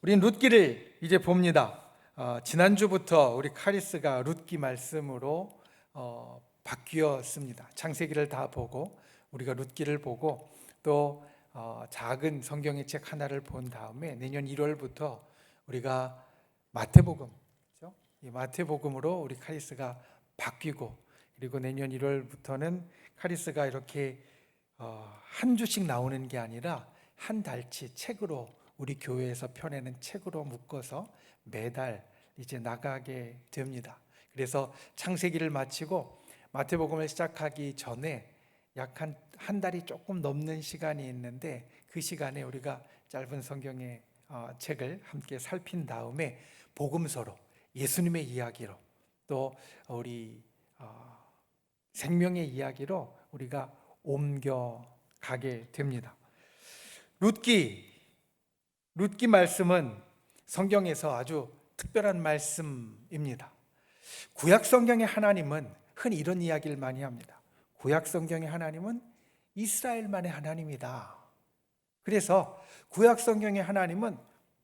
우린 룻기를 이제 봅니다. 지난주부터 우리 카리스가 룻기 말씀으로 바뀌었습니다. 창세기를 다 보고 우리가 룻기를 보고 또 작은 성경의 책 하나를 본 다음에 내년 1월부터 우리가 마태복음, 그렇죠? 이 마태복음으로 우리 카리스가 바뀌고, 그리고 내년 1월부터는 카리스가 이렇게 한 주씩 나오는 게 아니라 한 달치 책으로, 우리 교회에서 펴내는 책으로 묶어서 매달 이제 나가게 됩니다. 그래서 창세기를 마치고 마태복음을 시작하기 전에 약 한 달이 조금 넘는 시간이 있는데, 그 시간에 우리가 짧은 성경의 책을 함께 살핀 다음에 복음서로, 예수님의 이야기로, 또 우리 생명의 이야기로 우리가 옮겨가게 됩니다. 룻기 말씀은 성경에서 아주 특별한 말씀입니다. 구약 성경의 하나님은 흔히 이런 이야기를 많이 합니다. 구약 성경의 하나님은 이스라엘만의 하나님이다. 그래서 구약 성경의 하나님은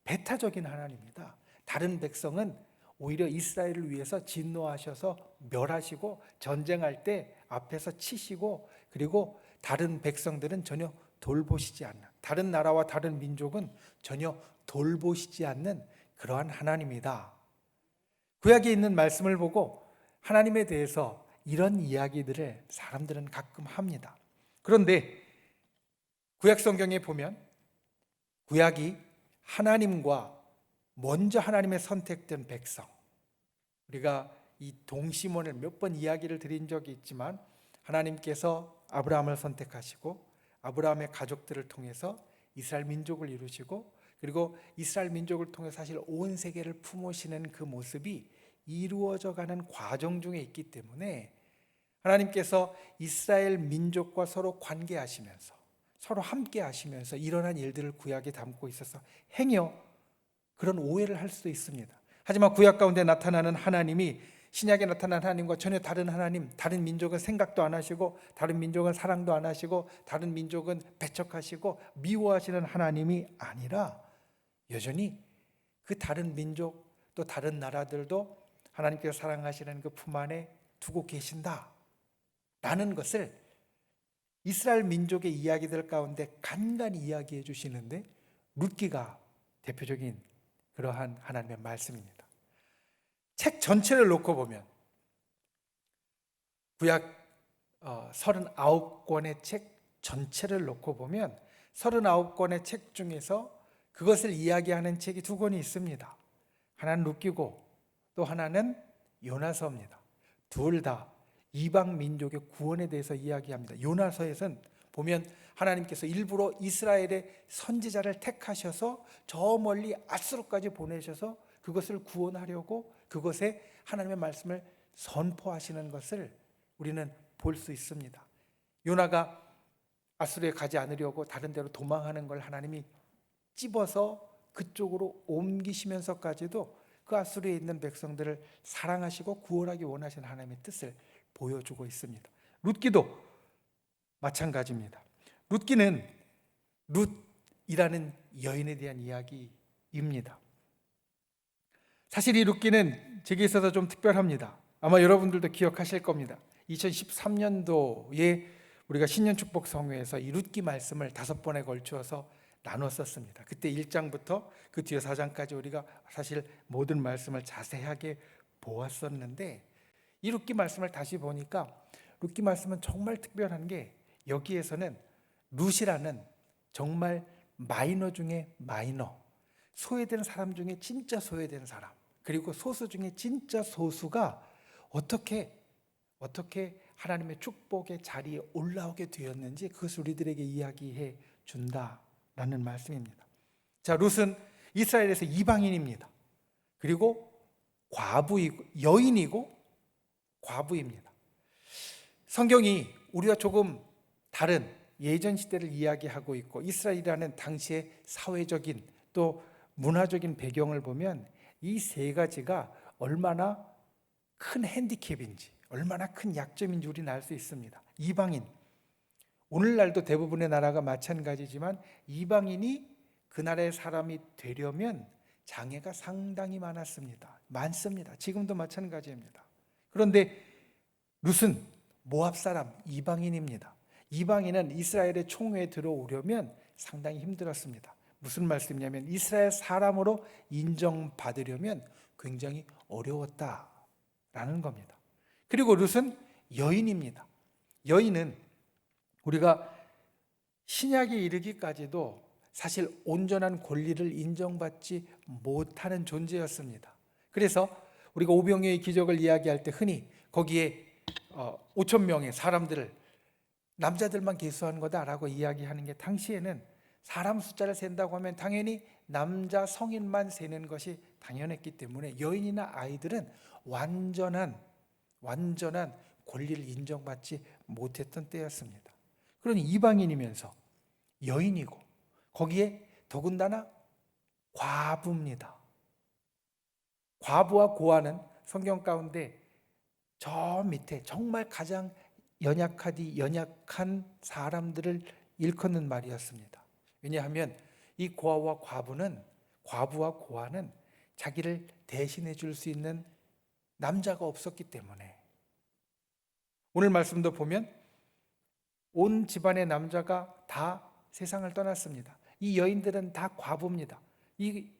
배타적인 하나님이다. 다른 백성은 오히려 이스라엘을 위해서 진노하셔서 멸하시고, 전쟁할 때 앞에서 치시고, 그리고 다른 백성들은 전혀 돌보시지 않는, 다른 나라와 다른 민족은 전혀 돌보시지 않는 그러한 하나님이다. 구약에 있는 말씀을 보고 하나님에 대해서 이런 이야기들을 사람들은 가끔 합니다. 그런데 구약 성경에 보면 구약이 하나님과 먼저 하나님의 선택된 백성, 우리가 이 동시몬을 몇 번 이야기를 드린 적이 있지만, 하나님께서 아브라함을 선택하시고 아브라함의 가족들을 통해서 이스라엘 민족을 이루시고, 그리고 이스라엘 민족을 통해 사실 온 세계를 품으시는 그 모습이 이루어져 가는 과정 중에 있기 때문에, 하나님께서 이스라엘 민족과 서로 관계하시면서, 서로 함께 하시면서 일어난 일들을 구약에 담고 있어서 행여 그런 오해를 할 수도 있습니다. 하지만 구약 가운데 나타나는 하나님이 신약에 나타난 하나님과 전혀 다른 하나님, 다른 민족은 생각도 안 하시고, 다른 민족은 사랑도 안 하시고, 다른 민족은 배척하시고 미워하시는 하나님이 아니라, 여전히 그 다른 민족 또 다른 나라들도 하나님께서 사랑하시는 그 품 안에 두고 계신다 라는 것을 이스라엘 민족의 이야기들 가운데 간간히 이야기해 주시는데, 룻기가 대표적인 그러한 하나님의 말씀입니다. 책 전체를 놓고 보면, 구약 39권의 책 전체를 놓고 보면 39권의 책 중에서 그것을 이야기하는 책이 두 권이 있습니다. 하나는 룻기고 또 하나는 요나서입니다. 둘 다 이방 민족의 구원에 대해서 이야기합니다. 요나서에서는 보면 하나님께서 일부러 이스라엘의 선지자를 택하셔서 저 멀리 앗수르까지 보내셔서 그것을 구원하려고 그것에 하나님의 말씀을 선포하시는 것을 우리는 볼 수 있습니다. 요나가 앗수르에 가지 않으려고 다른 데로 도망하는 걸 하나님이 찝어서 그쪽으로 옮기시면서까지도 그 앗수르에 있는 백성들을 사랑하시고 구원하기 원하시는 하나님의 뜻을 보여주고 있습니다. 룻기도 마찬가지입니다. 룻기는 룻이라는 여인에 대한 이야기입니다. 사실 이 룻기는 제게 있어서 좀 특별합니다. 아마 여러분들도 기억하실 겁니다. 2013년도에 우리가 신년 축복 성회에서 이 룻기 말씀을 5번에 걸쳐서 나눴었습니다. 그때 1장부터 그 뒤에 4장까지 우리가 사실 모든 말씀을 자세하게 보았었는데, 이 룻기 말씀을 다시 보니까 룻기 말씀은 정말 특별한 게, 여기에서는 룻이라는 정말 마이너 중에 마이너, 소외된 사람 중에 진짜 소외된 사람, 그리고 소수 중에 진짜 소수가 어떻게 하나님의 축복의 자리에 올라오게 되었는지 그것을 우리들에게 이야기해 준다라는 말씀입니다. 자, 룻은 이스라엘에서 이방인입니다. 그리고 여인이고 과부입니다. 성경이 우리와 조금 다른 예전 시대를 이야기하고 있고, 이스라엘이라는 당시의 사회적인 또 문화적인 배경을 보면 이 세 가지가 얼마나 큰 핸디캡인지, 얼마나 큰 약점인지 우리는 알 수 있습니다. 이방인, 오늘날도 대부분의 나라가 마찬가지지만 이방인이 그 나라의 사람이 되려면 장애가 상당히 많습니다. 지금도 마찬가지입니다. 그런데 룻은 모압 사람, 이방인입니다. 이방인은 이스라엘의 총회에 들어오려면 상당히 힘들었습니다. 무슨 말씀이냐면 이스라엘 사람으로 인정받으려면 굉장히 어려웠다라는 겁니다. 그리고 룻은 여인입니다. 여인은 우리가 신약에 이르기까지도 사실 온전한 권리를 인정받지 못하는 존재였습니다. 그래서 우리가 오병이어의 기적을 이야기할 때 흔히 거기에 5천 명의 사람들을 남자들만 계수한 거다라고 이야기하는 게, 당시에는 사람 숫자를 센다고 하면 당연히 남자 성인만 세는 것이 당연했기 때문에 여인이나 아이들은 완전한 권리를 인정받지 못했던 때였습니다. 그러니 이방인이면서 여인이고 거기에 더군다나 과부입니다. 과부와 고아는 성경 가운데 저 밑에 정말 가장 연약한 사람들을 일컫는 말이었습니다. 왜냐하면 이 고아와 고아는 자기를 대신해 줄 수 있는 남자가 없었기 때문에, 오늘 말씀도 보면 온 집안의 남자가 다 세상을 떠났습니다. 이 여인들은 다 과부입니다. 이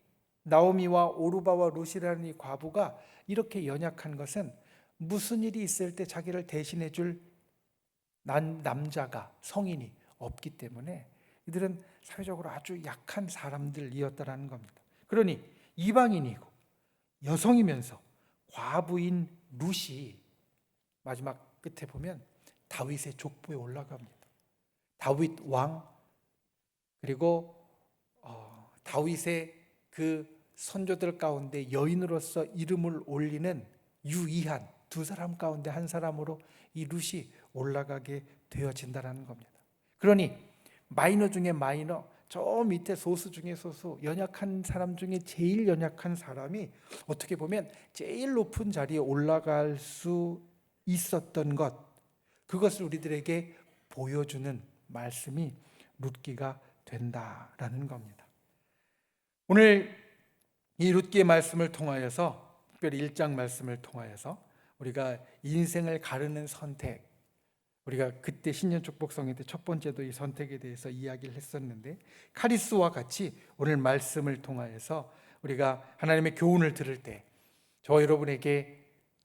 나오미와 오르바와 룻이라는 이 과부가 이렇게 연약한 것은 무슨 일이 있을 때 자기를 대신해 줄 남자가, 성인이 없기 때문에 이들은 사회적으로 아주 약한 사람들이었다라는 겁니다. 그러니 이방인이고 여성이면서 과부인 룻이 마지막 끝에 보면 다윗의 족보에 올라갑니다. 다윗 왕, 그리고 다윗의 그 선조들 가운데 여인으로서 이름을 올리는 유이한 두 사람 가운데 한 사람으로 이 룻이 올라가게 되어진다는 겁니다. 그러니 마이너 중에 마이너, 저 밑에 소수 중에 소수, 연약한 사람 중에 제일 연약한 사람이 어떻게 보면 제일 높은 자리에 올라갈 수 있었던 것, 그것을 우리들에게 보여주는 말씀이 룻기가 된다라는 겁니다. 오늘 이 룻기의 말씀을 통하여서, 특별히 1장 말씀을 통하여서 우리가 인생을 가르는 선택, 우리가 그때 신년 축복성회 때 첫 번째도 이 선택에 대해서 이야기를 했었는데, 카리스와 같이 오늘 말씀을 통하여서 우리가 하나님의 교훈을 들을 때 저와 여러분에게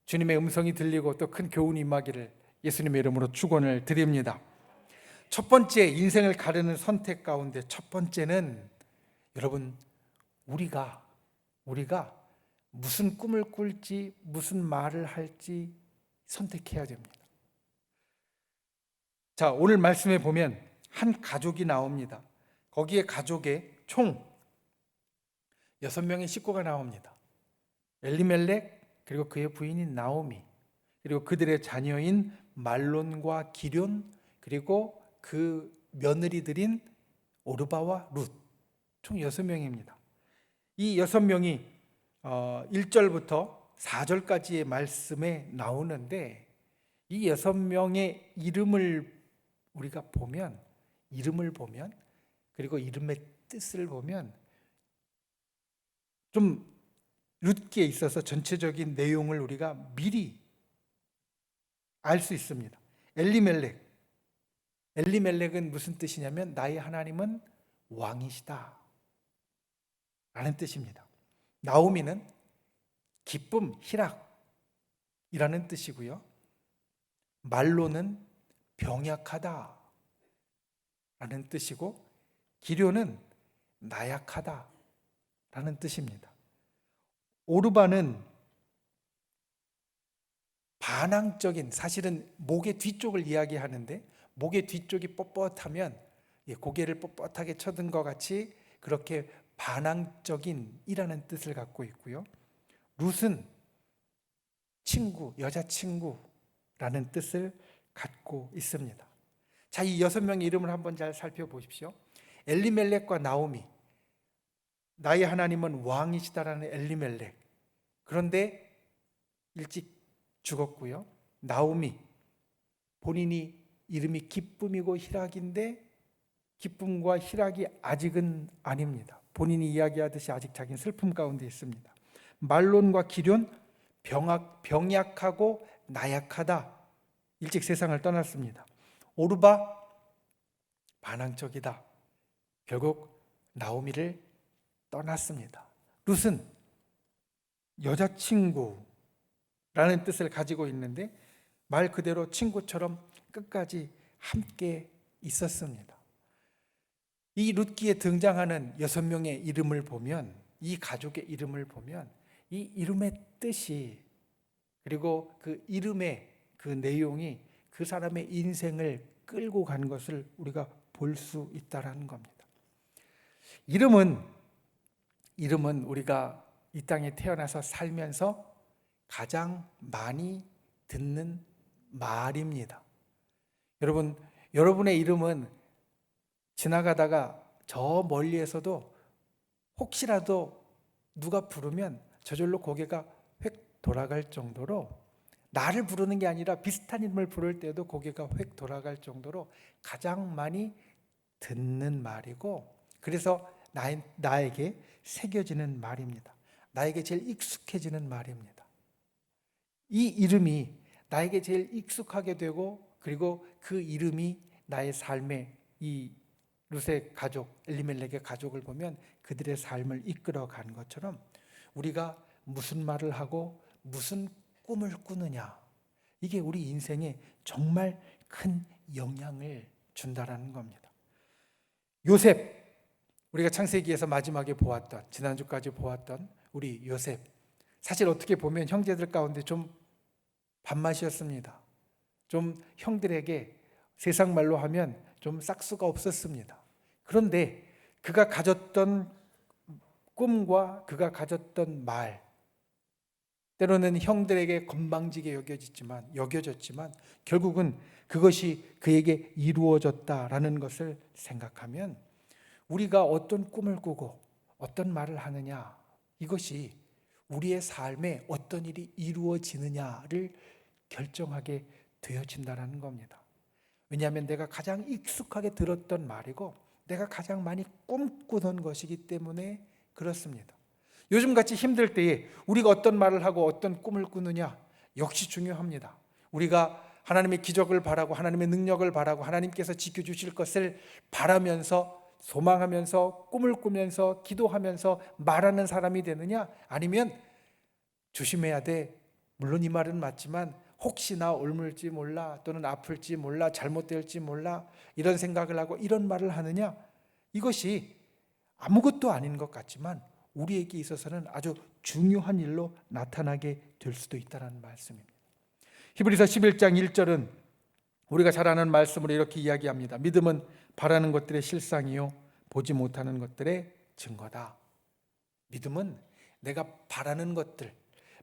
주님의 음성이 들리고 또 큰 교훈이 임하기를 예수님의 이름으로 축원을 드립니다. 첫 번째, 인생을 가르는 선택 가운데 첫 번째는, 여러분, 우리가 무슨 꿈을 꿀지, 무슨 말을 할지 선택해야 됩니다. 자, 오늘 말씀에 보면 한 가족이 나옵니다. 거기에 가족에 총 6명의 식구가 나옵니다. 엘리멜렉, 그리고 그의 부인인 나오미, 그리고 그들의 자녀인 말론과 기럨, 그리고 그 며느리들인 오르바와 룻, 총 6명입니다. 이 6명이 1절부터 4절까지의 말씀에 나오는데, 이 6명의 이름을 우리가 보면, 그리고 이름의 뜻을 보면 좀 룻기에 있어서 전체적인 내용을 우리가 미리 알 수 있습니다. 엘리멜렉은 무슨 뜻이냐면 나의 하나님은 왕이시다 라는 뜻입니다. 나오미는 기쁨, 희락이라는 뜻이고요. 말로는 병약하다 라는 뜻이고, 기럨은 나약하다 라는 뜻입니다. 오르바는 반항적인, 사실은 목의 뒤쪽을 이야기하는데, 목의 뒤쪽이 뻣뻣하면 고개를 뻣뻣하게 쳐든 것 같이 그렇게 반항적인이라는 뜻을 갖고 있고요. 룻은 친구, 여자친구라는 뜻을 갖고 있습니다. 자, 이 6명의 이름을 한번 잘 살펴보십시오. 엘리멜렉과 나오미, 나의 하나님은 왕이시다라는 엘리멜렉, 그런데 일찍 죽었고요. 나오미, 본인이 이름이 기쁨이고 희락인데 기쁨과 희락이 아직은 아닙니다. 본인이 이야기하듯이 아직 자기는 슬픔 가운데 있습니다. 말론과 기련, 병약하고 나약하다. 일찍 세상을 떠났습니다. 오르바, 반항적이다. 결국 나오미를 떠났습니다. 룻은 여자친구라는 뜻을 가지고 있는데 말 그대로 친구처럼 끝까지 함께 있었습니다. 이 룻기에 등장하는 6명의 이름을 보면, 이 가족의 이름을 보면 이 이름의 뜻이, 그리고 그 이름의 그 내용이 그 사람의 인생을 끌고 간 것을 우리가 볼 수 있다는 겁니다. 이름은 우리가 이 땅에 태어나서 살면서 가장 많이 듣는 말입니다. 여러분의 이름은 지나가다가 저 멀리에서도 혹시라도 누가 부르면 저절로 고개가 획 돌아갈 정도로, 나를 부르는 게 아니라 비슷한 이름을 부를 때도 고개가 획 돌아갈 정도로 가장 많이 듣는 말이고, 그래서 나에게 새겨지는 말입니다. 나에게 제일 익숙해지는 말입니다. 이 이름이 나에게 제일 익숙하게 되고, 그리고 그 이름이 나의 삶의, 이 룻의 가족, 엘리멜렉의 가족을 보면 그들의 삶을 이끌어 간 것처럼 우리가 무슨 말을 하고 무슨 꿈을 꾸느냐, 이게 우리 인생에 정말 큰 영향을 준다라는 겁니다. 요셉, 우리가 창세기에서 마지막에 보았던, 지난주까지 보았던 우리 요셉, 사실 어떻게 보면 형제들 가운데 좀 밥맛이었습니다. 좀 형들에게 세상 말로 하면 좀 싹수가 없었습니다. 그런데 그가 가졌던 꿈과 그가 가졌던 말, 때로는 형들에게 건방지게 여겨졌지만 결국은 그것이 그에게 이루어졌다라는 것을 생각하면, 우리가 어떤 꿈을 꾸고 어떤 말을 하느냐, 이것이 우리의 삶에 어떤 일이 이루어지느냐를 결정하게 되어진다는 겁니다. 왜냐하면 내가 가장 익숙하게 들었던 말이고 내가 가장 많이 꿈꾸던 것이기 때문에 그렇습니다. 요즘같이 힘들 때에 우리가 어떤 말을 하고 어떤 꿈을 꾸느냐 역시 중요합니다. 우리가 하나님의 기적을 바라고 하나님의 능력을 바라고 하나님께서 지켜주실 것을 바라면서 소망하면서 꿈을 꾸면서 기도하면서 말하는 사람이 되느냐, 아니면 조심해야 돼, 물론 이 말은 맞지만 혹시나 옮을지 몰라, 또는 아플지 몰라, 잘못될지 몰라, 이런 생각을 하고 이런 말을 하느냐, 이것이 아무것도 아닌 것 같지만 우리에게 있어서는 아주 중요한 일로 나타나게 될 수도 있다는 말씀입니다. 히브리서 11장 1절은 우리가 잘 아는 말씀으로 이렇게 이야기합니다. 믿음은 바라는 것들의 실상이요 보지 못하는 것들의 증거다. 믿음은 내가 바라는 것들,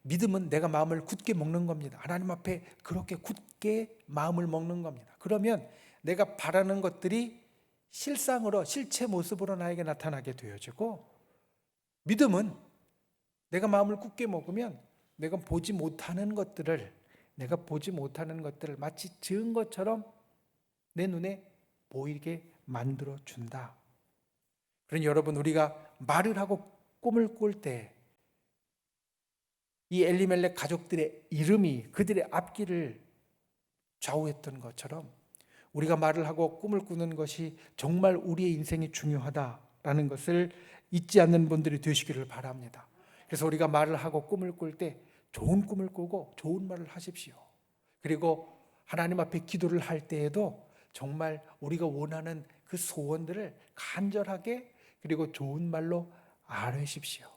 믿음은 내가 마음을 굳게 먹는 겁니다. 하나님 앞에 그렇게 굳게 마음을 먹는 겁니다. 그러면 내가 바라는 것들이 실상으로, 실체 모습으로 나에게 나타나게 되어지고, 믿음은 내가 마음을 굳게 먹으면 내가 보지 못하는 것들을 마치 지은 것처럼 내 눈에 보이게 만들어 준다. 그러니 여러분, 우리가 말을 하고 꿈을 꿀 때 이 엘리멜렉 가족들의 이름이 그들의 앞길을 좌우했던 것처럼 우리가 말을 하고 꿈을 꾸는 것이 정말 우리의 인생이 중요하다라는 것을 잊지 않는 분들이 되시기를 바랍니다. 그래서 우리가 말을 하고 꿈을 꿀 때 좋은 꿈을 꾸고 좋은 말을 하십시오. 그리고 하나님 앞에 기도를 할 때에도 정말 우리가 원하는 그 소원들을 간절하게 그리고 좋은 말로 아뢰십시오.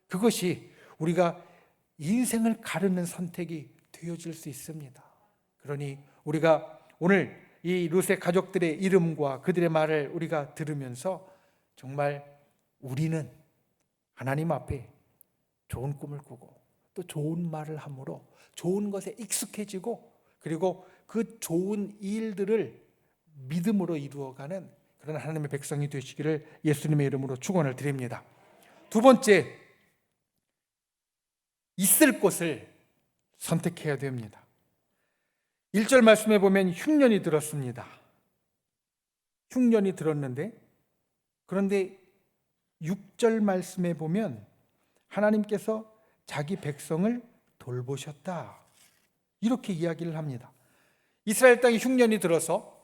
그것이 우리가 인생을 가르는 선택이 되어질 수 있습니다. 그러니 우리가 오늘 이 룻의 가족들의 이름과 그들의 말을 우리가 들으면서 정말 우리는 하나님 앞에 좋은 꿈을 꾸고 또 좋은 말을 함으로 좋은 것에 익숙해지고, 그리고 그 좋은 일들을 믿음으로 이루어가는 그런 하나님의 백성이 되시기를 예수님의 이름으로 축원을 드립니다. 두 번째, 있을 곳을 선택해야 됩니다. 1절 말씀에 보면 흉년이 들었습니다. 흉년이 들었는데, 그런데 6절 말씀에 보면 하나님께서 자기 백성을 돌보셨다, 이렇게 이야기를 합니다. 이스라엘 땅에 흉년이 들어서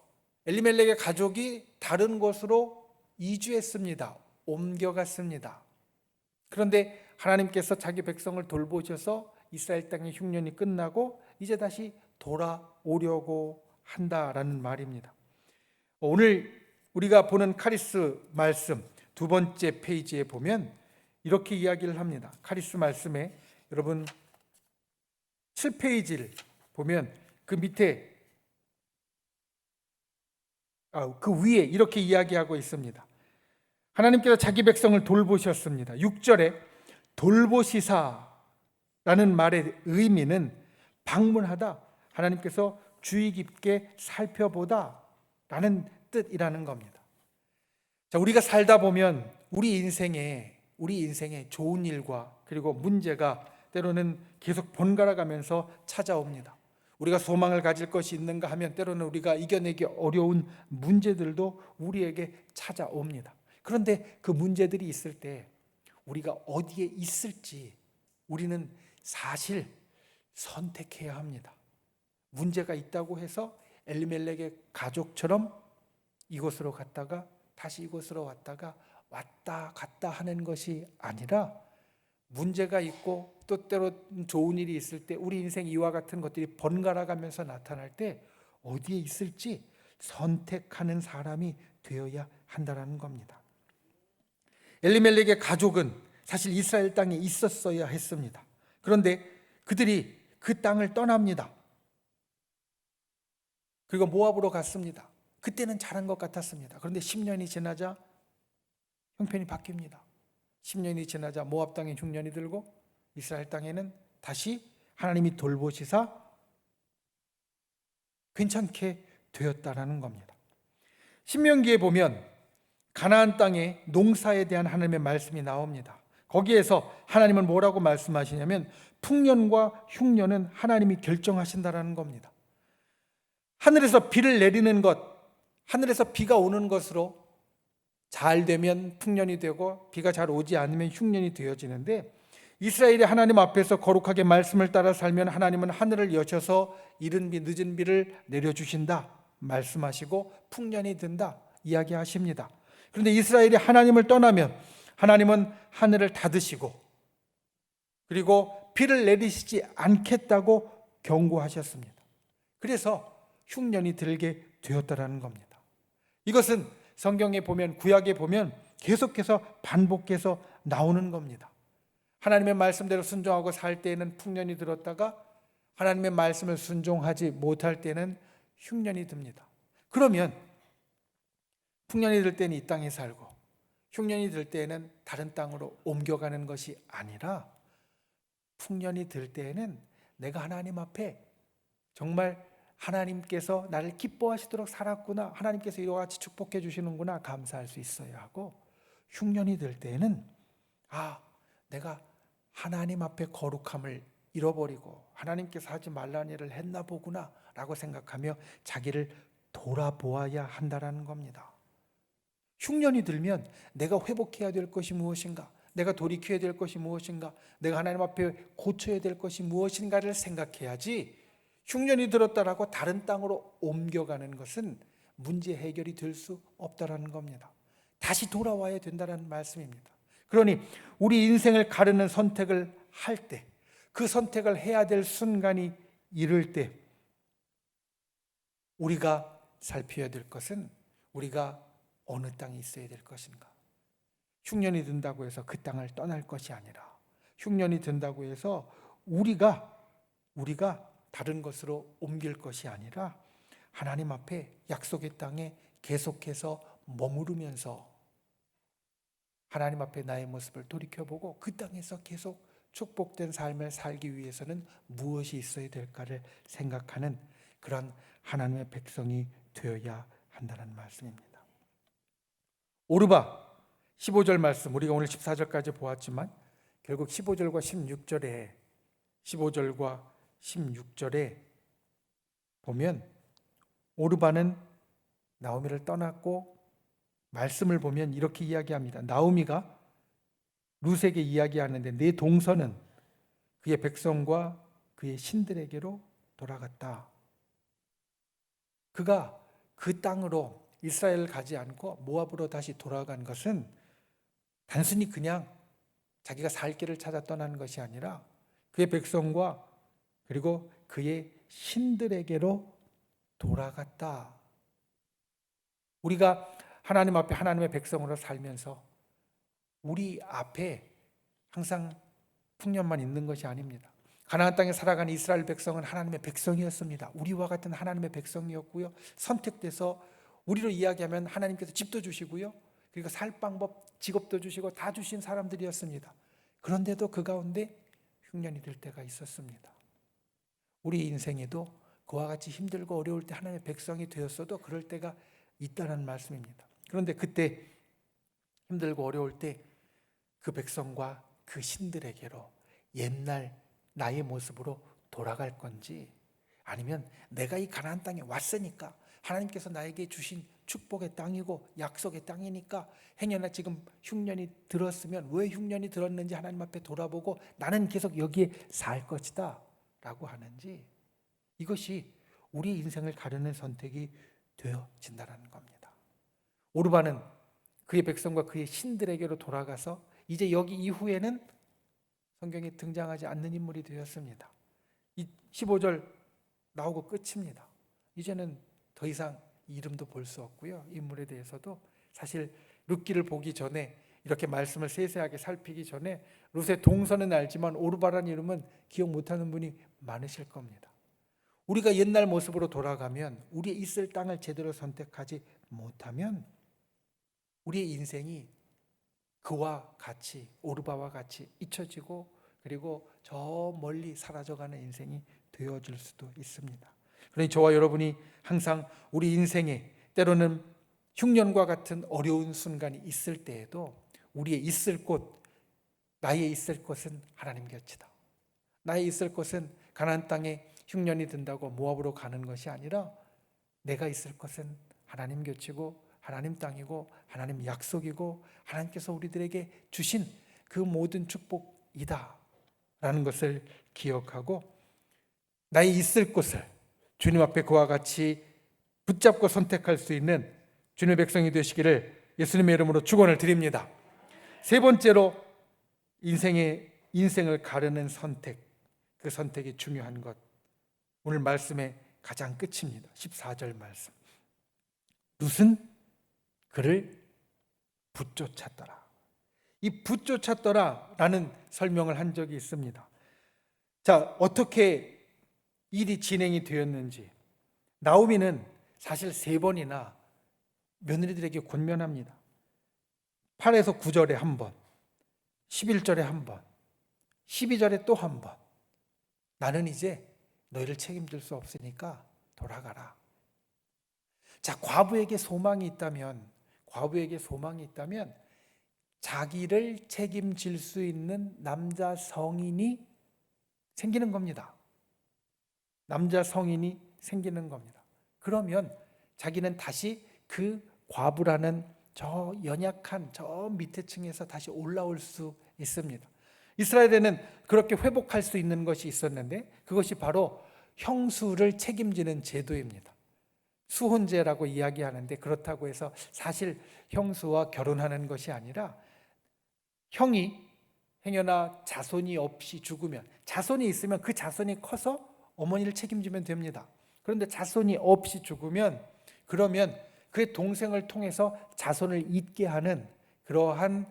엘리멜렉의 가족이 다른 곳으로 이주했습니다. 옮겨갔습니다. 그런데 하나님께서 자기 백성을 돌보셔서 이스라엘 땅의 흉년이 끝나고 이제 다시 돌아오려고 한다라는 말입니다. 오늘 우리가 보는 카리스 말씀 두 번째 페이지에 보면 이렇게 이야기를 합니다. 카리스 말씀에 여러분 7페이지를 보면 그 밑에 그 위에 이렇게 이야기하고 있습니다. 하나님께서 자기 백성을 돌보셨습니다. 6절에 돌보시사라는 말의 의미는 방문하다, 하나님께서 주의 깊게 살펴보다 라는 뜻이라는 겁니다. 자, 우리가 살다 보면 우리 인생에 좋은 일과 그리고 문제가 때로는 계속 번갈아 가면서 찾아옵니다. 우리가 소망을 가질 것이 있는가 하면 때로는 우리가 이겨내기 어려운 문제들도 우리에게 찾아옵니다. 그런데 그 문제들이 있을 때 우리가 어디에 있을지 우리는 사실 선택해야 합니다. 문제가 있다고 해서 엘리멜렉의 가족처럼 이곳으로 갔다가 다시 이곳으로 왔다가 왔다 갔다 하는 것이 아니라, 문제가 있고 또 때로 좋은 일이 있을 때 우리 인생 이와 같은 것들이 번갈아 가면서 나타날 때 어디에 있을지 선택하는 사람이 되어야 한다는 겁니다. 엘리멜렉의 가족은 사실 이스라엘 땅에 있었어야 했습니다. 그런데 그들이 그 땅을 떠납니다. 그리고 모압으로 갔습니다. 그때는 잘한 것 같았습니다. 그런데 10년이 지나자 형편이 바뀝니다. 10년이 지나자 모압 땅에 흉년이 들고 이스라엘 땅에는 다시 하나님이 돌보시사 괜찮게 되었다라는 겁니다. 신명기에 보면 가나안 땅의 농사에 대한 하나님의 말씀이 나옵니다. 거기에서 하나님은 뭐라고 말씀하시냐면 풍년과 흉년은 하나님이 결정하신다라는 겁니다. 하늘에서 비를 내리는 것, 하늘에서 비가 오는 것으로 잘 되면 풍년이 되고 비가 잘 오지 않으면 흉년이 되어지는데, 이스라엘이 하나님 앞에서 거룩하게 말씀을 따라 살면 하나님은 하늘을 여셔서 이른 비 늦은 비를 내려주신다 말씀하시고 풍년이 든다 이야기하십니다. 그런데 이스라엘이 하나님을 떠나면 하나님은 하늘을 닫으시고 그리고 비를 내리시지 않겠다고 경고하셨습니다. 그래서 흉년이 들게 되었다라는 겁니다. 이것은 성경에 보면, 구약에 보면 계속해서 반복해서 나오는 겁니다. 하나님의 말씀대로 순종하고 살 때에는 풍년이 들었다가 하나님의 말씀을 순종하지 못할 때는 흉년이 듭니다. 그러면 풍년이 들 때는 이 땅에 살고 흉년이 들 때에는 다른 땅으로 옮겨가는 것이 아니라, 풍년이 들 때에는 내가 하나님 앞에 정말 하나님께서 나를 기뻐하시도록 살았구나, 하나님께서 이와 같이 축복해 주시는구나 감사할 수 있어야 하고, 흉년이 들 때에는 내가 하나님 앞에 거룩함을 잃어버리고 하나님께서 하지 말라는 일을 했나 보구나 라고 생각하며 자기를 돌아보아야 한다라는 겁니다. 흉년이 들면 내가 회복해야 될 것이 무엇인가, 내가 돌이켜야 될 것이 무엇인가, 내가 하나님 앞에 고쳐야 될 것이 무엇인가를 생각해야지, 흉년이 들었다라고 다른 땅으로 옮겨가는 것은 문제 해결이 될 수 없다라는 겁니다. 다시 돌아와야 된다는 말씀입니다. 그러니 우리 인생을 가르는 선택을 할 때, 그 선택을 해야 될 순간이 이를 때 우리가 살펴야 될 것은 우리가 어느 땅에 있어야 될 것인가. 흉년이 든다고 해서 그 땅을 떠날 것이 아니라, 흉년이 든다고 해서 우리가 다른 것으로 옮길 것이 아니라 하나님 앞에 약속의 땅에 계속해서 머무르면서 하나님 앞에 나의 모습을 돌이켜보고 그 땅에서 계속 축복된 삶을 살기 위해서는 무엇이 있어야 될까를 생각하는 그런 하나님의 백성이 되어야 한다는 말씀입니다. 오르바 15절 말씀, 우리가 오늘 14절까지 보았지만 결국 15절과 16절에 보면 오르바는 나오미를 떠났고 말씀을 보면 이렇게 이야기합니다. 나오미가 룻에게 이야기하는데 내 동서는 그의 백성과 그의 신들에게로 돌아갔다. 그가 그 땅으로 이스라엘을 가지 않고 모압으로 다시 돌아간 것은 단순히 그냥 자기가 살 길을 찾아 떠나는 것이 아니라 그의 백성과 그리고 그의 신들에게로 돌아갔다. 우리가 하나님 앞에 하나님의 백성으로 살면서 우리 앞에 항상 풍년만 있는 것이 아닙니다. 가나안 땅에 살아가는 이스라엘 백성은 하나님의 백성이었습니다. 우리와 같은 하나님의 백성이었고요. 선택돼서 우리로 이야기하면 하나님께서 집도 주시고요. 그리고 살 방법, 직업도 주시고 다 주신 사람들이었습니다. 그런데도 그 가운데 흉년이 들 때가 있었습니다. 우리 인생에도 그와 같이 힘들고 어려울 때 하나님의 백성이 되었어도 그럴 때가 있다는 말씀입니다. 그런데 그때 힘들고 어려울 때 그 백성과 그 신들에게로 옛날 나의 모습으로 돌아갈 건지, 아니면 내가 이 가나안 땅에 왔으니까 하나님께서 나에게 주신 축복의 땅이고 약속의 땅이니까 행여나 지금 흉년이 들었으면 왜 흉년이 들었는지 하나님 앞에 돌아보고 나는 계속 여기에 살 것이다 라고 하는지, 이것이 우리 인생을 가르는 선택이 되어진다는 겁니다. 오르바는 그의 백성과 그의 신들에게로 돌아가서 이제 여기 이후에는 성경에 등장하지 않는 인물이 되었습니다. 이 15절 나오고 끝입니다. 이제는 더 이상 이름도 볼 수 없고요. 인물에 대해서도 사실 룻기를 보기 전에, 이렇게 말씀을 세세하게 살피기 전에 룻의 동서는 알지만 오르바라는 이름은 기억 못하는 분이 많으실 겁니다. 우리가 옛날 모습으로 돌아가면, 우리의 있을 땅을 제대로 선택하지 못하면 우리의 인생이 그와 같이, 오르바와 같이 잊혀지고 그리고 저 멀리 사라져가는 인생이 되어질 수도 있습니다. 그러니 저와 여러분이 항상 우리 인생에 때로는 흉년과 같은 어려운 순간이 있을 때에도 우리의 있을 곳, 나의 있을 곳은 하나님 곁이다. 나의 있을 곳은 가나안 땅에 흉년이 든다고 모압으로 가는 것이 아니라 내가 있을 곳은 하나님 곁이고 하나님 땅이고 하나님 약속이고 하나님께서 우리들에게 주신 그 모든 축복이다 라는 것을 기억하고, 나의 있을 곳을 주님 앞에 그와 같이 붙잡고 선택할 수 있는 주님의 백성이 되시기를 예수님의 이름으로 축원을 드립니다. 세 번째로 인생을 가르는 선택, 그 선택이 중요한 것, 오늘 말씀의 가장 끝입니다. 14절 말씀. 룻은 그를 붙쫓았더라. 이 붙쫓았더라 라는 설명을 한 적이 있습니다. 자, 어떻게 일이 진행이 되었는지, 나오미는 사실 3번이나 며느리들에게 권면합니다. 8에서 9절에 한 번, 11절에 한 번, 12절에 또 한 번. 나는 이제 너희를 책임질 수 없으니까 돌아가라. 자, 과부에게 소망이 있다면 자기를 책임질 수 있는 남자 성인이 생기는 겁니다. 남자 성인이 생기는 겁니다. 그러면 자기는 다시 그 과부라는 저 연약한 저 밑에 층에서 다시 올라올 수 있습니다. 이스라엘에는 그렇게 회복할 수 있는 것이 있었는데, 그것이 바로 형수를 책임지는 제도입니다. 수혼제라고 이야기하는데, 그렇다고 해서 사실 형수와 결혼하는 것이 아니라 형이 행여나 자손이 없이 죽으면, 자손이 있으면 그 자손이 커서 어머니를 책임지면 됩니다. 그런데 자손이 없이 죽으면, 그러면 그의 동생을 통해서 자손을 잇게 하는 그러한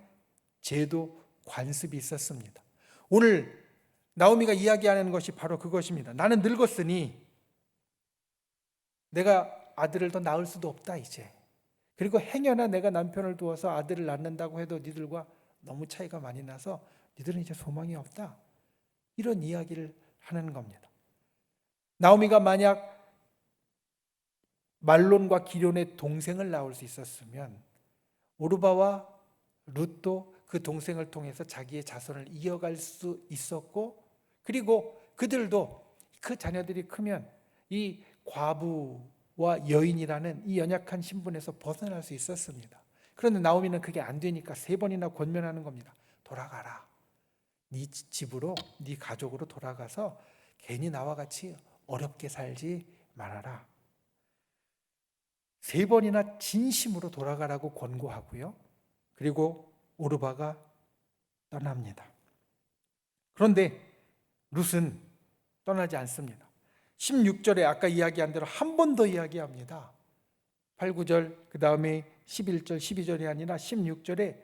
제도, 관습이 있었습니다. 오늘 나오미가 이야기하는 것이 바로 그것입니다. 나는 늙었으니 내가 아들을 더 낳을 수도 없다 이제. 그리고 행여나 내가 남편을 두어서 아들을 낳는다고 해도 니들과 너무 차이가 많이 나서 니들은 이제 소망이 없다. 이런 이야기를 하는 겁니다. 나오미가 만약 말론과 기럐의 동생을 낳을 수 있었으면 오르바와 룻도 그 동생을 통해서 자기의 자손을 이어갈 수 있었고, 그리고 그들도 그 자녀들이 크면 이 과부와 여인이라는 이 연약한 신분에서 벗어날 수 있었습니다. 그런데 나오미는 그게 안 되니까 3번이나 권면하는 겁니다. 돌아가라. 네 집으로, 네 가족으로 돌아가서 괜히 나와 같이 어렵게 살지 말아라. 3번이나 진심으로 돌아가라고 권고하고요. 그리고 오르바가 떠납니다. 그런데 룻은 떠나지 않습니다. 16절에 아까 이야기한 대로 한 번 더 이야기합니다. 8, 9절, 그 다음에 11절, 12절이 아니라 16절에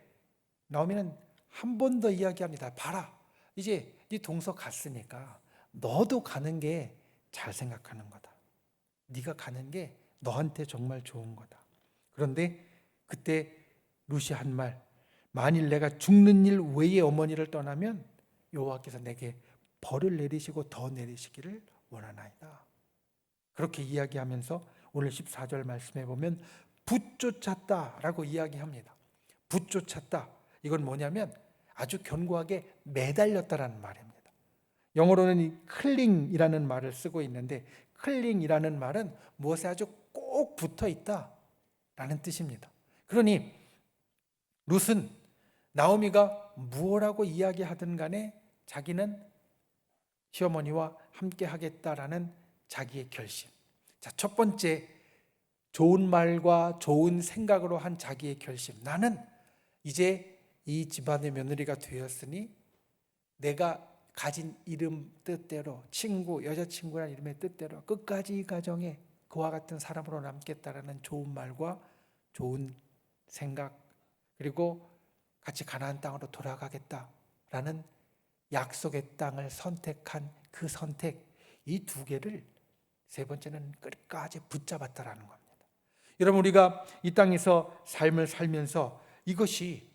나오면 한 번 더 이야기합니다. 봐라, 이제 네 동서 갔으니까 너도 가는 게 잘 생각하는 거다. 네가 가는 게 너한테 정말 좋은 거다. 그런데 그때 룻이 한 말, 만일 내가 죽는 일 외에 어머니를 떠나면 여호와께서 내게 벌을 내리시고 더 내리시기를 원하나이다. 그렇게 이야기하면서 오늘 14절 말씀해 보면 붙쫓았다라고 이야기합니다. 붙쫓았다. 이건 뭐냐면 아주 견고하게 매달렸다라는 말입니다. 영어로는 이 클링이라는 말을 쓰고 있는데, 클링이라는 말은 무엇에 아주 꼭 붙어 있다라는 뜻입니다. 그러니 룻은 나오미가 무엇라고 이야기하든 간에 자기는 시어머니와 함께 하겠다라는 자기의 결심. 자, 첫 번째, 좋은 말과 좋은 생각으로 한 자기의 결심. 나는 이제 이 집안의 며느리가 되었으니 내가 가진 이름 뜻대로, 친구, 여자친구라는 이름의 뜻대로 끝까지 이 가정에 그와 같은 사람으로 남겠다라는 좋은 말과 좋은 생각, 그리고 같이 가나안 땅으로 돌아가겠다라는 약속의 땅을 선택한 그 선택, 이 두 개를 세 번째는 끝까지 붙잡았다라는 겁니다. 여러분, 우리가 이 땅에서 삶을 살면서 이것이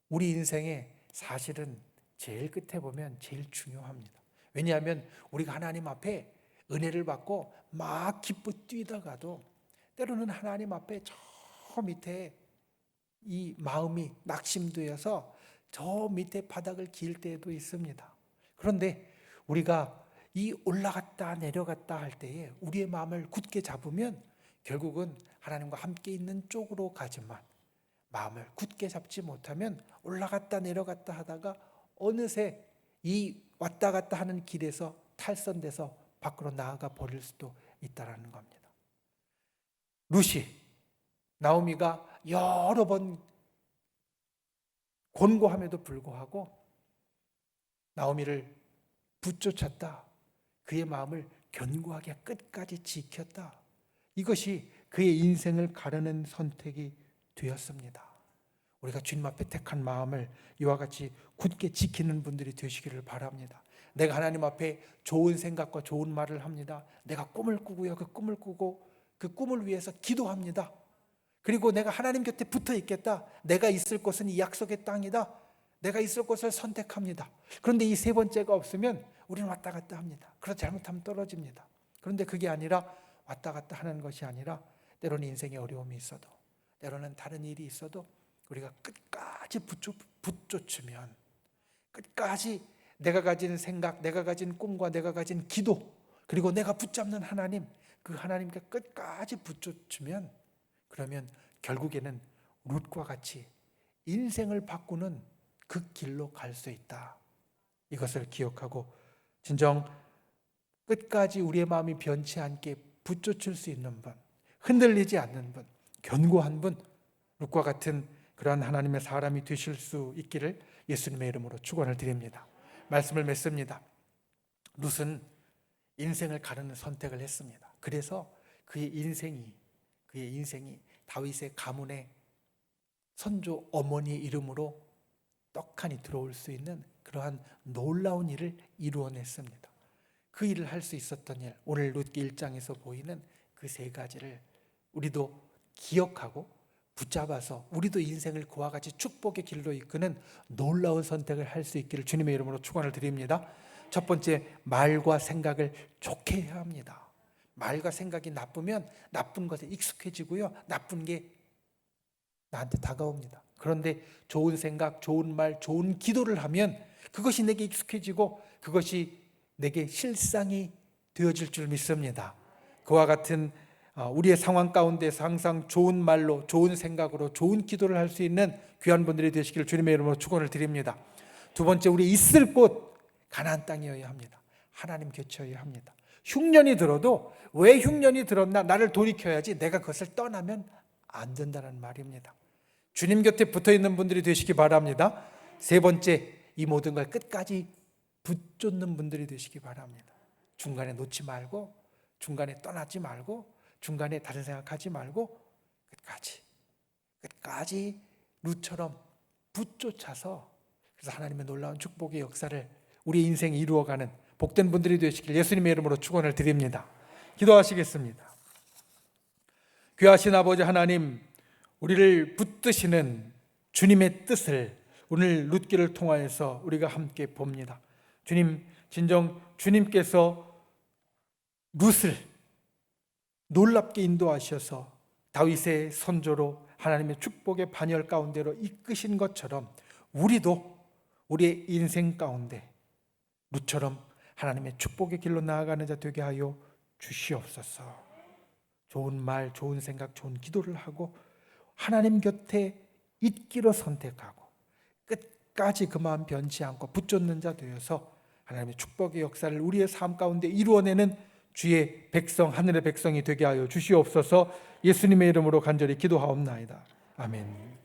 우리 인생의 사실은 제일 끝에 보면 제일 중요합니다. 왜냐하면 우리가 하나님 앞에 은혜를 받고 막 기쁘 뛰다가도 때로는 하나님 앞에 저 밑에 이 마음이 낙심되어서 저 밑에 바닥을 기일 때도 있습니다. 그런데 우리가 이 올라갔다 내려갔다 할 때에 우리의 마음을 굳게 잡으면 결국은 하나님과 함께 있는 쪽으로 가지만, 마음을 굳게 잡지 못하면 올라갔다 내려갔다 하다가 어느새 이 왔다 갔다 하는 길에서 탈선돼서 밖으로 나아가 버릴 수도 있다는 겁니다. 룻이, 나오미가 여러 번 권고함에도 불구하고 나오미를 붙쫓았다. 그의 마음을 견고하게 끝까지 지켰다. 이것이 그의 인생을 가르는 선택이 되었습니다. 우리가 주님 앞에 택한 마음을 이와 같이 굳게 지키는 분들이 되시기를 바랍니다. 내가 하나님 앞에 좋은 생각과 좋은 말을 합니다. 내가 꿈을 꾸고요. 그 꿈을 꾸고 그 꿈을 위해서 기도합니다. 그리고 내가 하나님 곁에 붙어 있겠다. 내가 있을 곳은 이 약속의 땅이다. 내가 있을 곳을 선택합니다. 그런데 이 세 번째가 없으면 우리는 왔다 갔다 합니다. 그래서 잘못하면 떨어집니다. 그런데 그게 아니라 왔다 갔다 하는 것이 아니라 때로는 인생에 어려움이 있어도, 때로는 다른 일이 있어도 우리가 끝까지 붙쫓으면, 끝까지 내가 가진 생각, 내가 가진 꿈과 내가 가진 기도, 그리고 내가 붙잡는 하나님, 그 하나님께 끝까지 붙쫓으면, 그러면 결국에는 룻과 같이 인생을 바꾸는 그 길로 갈 수 있다. 이것을 기억하고 진정 끝까지 우리의 마음이 변치 않게 붙쫓을 수 있는 분, 흔들리지 않는 분, 견고한 분, 룻과 같은 그러한 하나님의 사람이 되실 수 있기를 예수님의 이름으로 축원을 드립니다. 말씀을 맺습니다. 룻은 인생을 가르는 선택을 했습니다. 그래서 그의 인생이 다윗의 가문의 선조 어머니의 이름으로 떡하니 들어올 수 있는 그러한 놀라운 일을 이루어냈습니다. 그 일을 할 수 있었던 일, 오늘 룻기 1장에서 보이는 그 세 가지를 우리도 기억하고 붙잡아서 우리도 인생을 그와 같이 축복의 길로 이끄는 놀라운 선택을 할 수 있기를 주님의 이름으로 축원을 드립니다. 첫 번째, 말과 생각을 좋게 해야 합니다. 말과 생각이 나쁘면 나쁜 것에 익숙해지고요, 나쁜 게 나한테 다가옵니다. 그런데 좋은 생각, 좋은 말, 좋은 기도를 하면 그것이 내게 익숙해지고 그것이 내게 실상이 되어질 줄 믿습니다. 그와 같은 우리의 상황 가운데서 항상 좋은 말로, 좋은 생각으로, 좋은 기도를 할 수 있는 귀한 분들이 되시기를 주님의 이름으로 축원을 드립니다. 두 번째, 우리 있을 곳 가나안 땅이어야 합니다. 하나님 곁이어야 합니다. 흉년이 들어도 왜 흉년이 들었나, 나를 돌이켜야지, 내가 그것을 떠나면 안 된다는 말입니다. 주님 곁에 붙어있는 분들이 되시기 바랍니다. 세 번째, 이 모든 걸 끝까지 붙잡는 분들이 되시기 바랍니다. 중간에 놓지 말고, 중간에 떠나지 말고, 중간에 다른 생각하지 말고 끝까지 룻처럼 붙쫓아서, 그래서 하나님의 놀라운 축복의 역사를 우리 인생에 이루어가는 복된 분들이 되시길 예수님의 이름으로 축원을 드립니다. 기도하시겠습니다. 귀하신 아버지 하나님, 우리를 붙드시는 주님의 뜻을 오늘 룻기를 통하여서 우리가 함께 봅니다. 주님, 진정 주님께서 룻을 놀랍게 인도하셔서 다윗의 선조로 하나님의 축복의 반열 가운데로 이끄신 것처럼 우리도 우리의 인생 가운데 룻처럼 하나님의 축복의 길로 나아가는 자 되게 하여 주시옵소서. 좋은 말, 좋은 생각, 좋은 기도를 하고 하나님 곁에 있기로 선택하고 끝까지 그 마음 변치 않고 붙잡는 자 되어서 하나님의 축복의 역사를 우리의 삶 가운데 이루어내는 주의 백성, 하늘의 백성이 되게 하여 주시옵소서. 예수님의 이름으로 간절히 기도하옵나이다. 아멘.